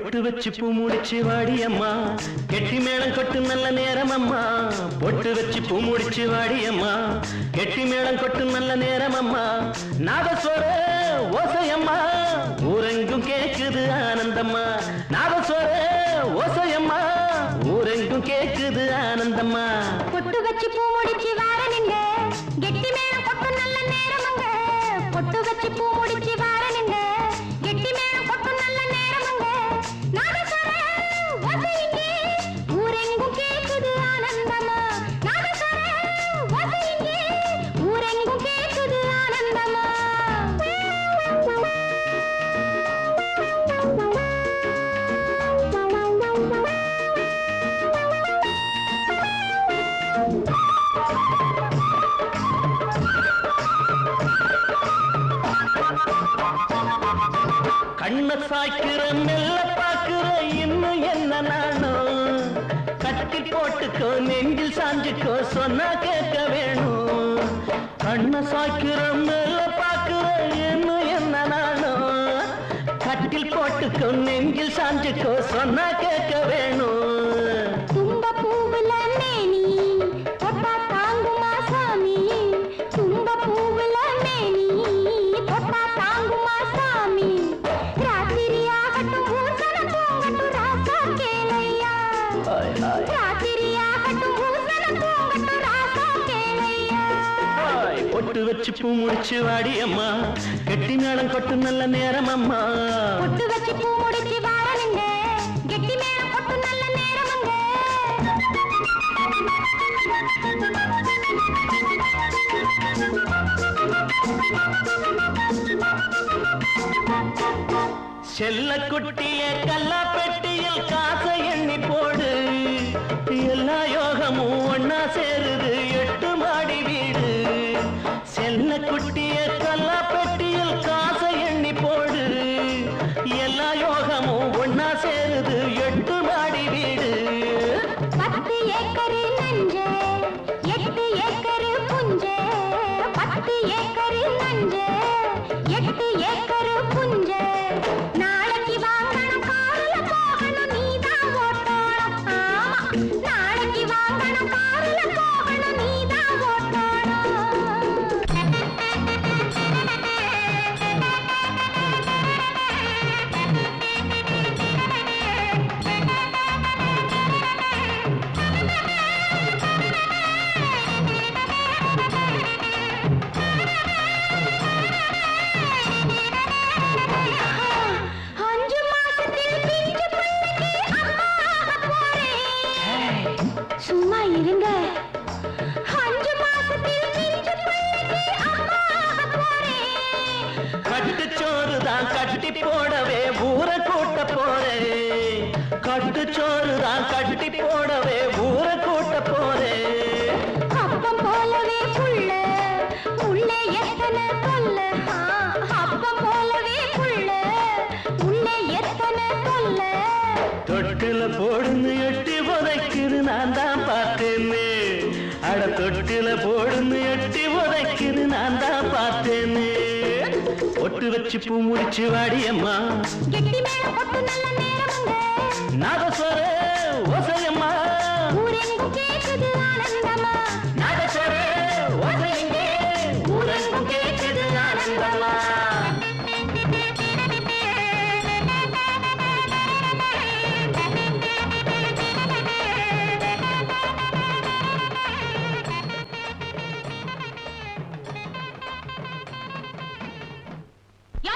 பொட்டு வச்சு பூ முடிச்சு வாடியம்மா கெட்டி மேளம் கொட்டு நல்ல நேரம் அம்மா பொட்டு வச்சு பூ முடிச்சு வாடியம்மா கெட்டி மேளம் கொட்டு நல்ல நேரம் அம்மா நாதஸ்வர ஓசையம்மா ஊரெங்கும் கேக்குது ஆனந்தம்மா நாதஸ்வர ஓசையம்மா ஊரெங்கும் கேக்குது ஆனந்தம்மா பொட்டு வச்சு பூ முடிச்சு வாரனுங்க கெட்டி மேளம் கொட்டு நல்ல நேரமுங்க பொட்டு வச்சு பூ முடிச்சு வாரனுங்க கெட்டி மேளம் கொட்டு நல்ல நேரமுங்க நாதஸ்வர ஓசையிங்கே ஊரெங்கும் கேக்குது ஆனந்தமா நாதஸ்வர ஓசையிங்கே ஊரெங்கும் கேக்குது ஆனந்தமா கண்ண சாய்க்கிற மெல்ல பாக்குற இன்னும் என்ன நானும் கட்டி போட்டுக்கோ நெஞ்சில் சாஞ்சுக்கோ சொன்னா கேட்க வேணும் கண்ண சாய்க்கிற மெல்ல பாக்குற இன்னும் என்ன நானும் கட்டில் போட்டுக்கோ நெஞ்சில் சாஞ்சுக்கோ சொன்னா கேட்க வேணும் தும்ப பூவுல மேனி தொட்டா தாங்குமா சாமி தும்ப பூவுல மேனி தொட்டா தாங்குமா சாமி ராத்திரியாகட்டும் பூசண பூங்கட்டும் ராசா கேளையா ராத்திரியாகட்டும் பூசண பூங்கட்டும் ராசா கேளையா பொட்டு வச்சு பூ முடிச்சு வாடியம்மா கெட்டி மேளம் கொட்டு நல்ல நேரம் அம்மா பொட்டு வச்சு பூ முடிச்சு வாரனுங்க கெட்டி மேளம் கொட்டு நல்ல நேரமுங்க செல்ல குட்டிய கல்லா பெட்டியில் காசை எண்ணி போடு எல்லா யோகமும் ஒன்னா சேருது 8 மாடி வீடு செல்ல குட்டிய கல்லா பெட்டியில் காசை எண்ணி போடு எல்லா யோகமும் ஒன்னா சேருது 8 மாடி வீடு 10 ஏக்கரு நஞ்சே 8 ஏக்கரு புஞ்சே 10 ஏக்கரு நஞ்சே 8 ஏக்கரு புஞ்சே நாளைக்கு வாங்கணும் கார்ல போகணும் நீதான் ஓட்டணும் ஆமா நாளைக்கு வாங்கணும் கார்ல போகணும் நீதான் சும்மா இருங்க 5 மாசத்தில் பிஞ்சு பிள்ளைக்கு அம்மா போறேன் கட்டுச்சோறு தான் கட்டி போடவே ஊரை கூட்ட போறேன் கட்டுச்சோறு தான் கட்டி போடவே ஊரை கூட்ட போறேன் அப்பம் போலவே புள்ள உள்ளே எத்தனை தொல்ல அப்பம் போலவே புள்ள உள்ளே எத்தனை தொல்ல தொட்டில போடுன்னு எட்டி உதைக்குது நான் தான் பார்த்தேன்னு அட தொட்டில போடுன்னு எட்டி உதைக்குது நான் தான் பார்த்தேன்னு பொட்டு வச்சு பூ முடிச்சு வாடியம்மா கெட்டி மேளம் கொட்டு நல்ல நேரமுங்க நாதஸ்வர ஓசையம்மா ஊரெங்கும் கேக்குது ஆனந்தமா நாதஸ்வர ஓசையங்கே ஊரெங்கும் கேக்குது ஆனந்தமா யோ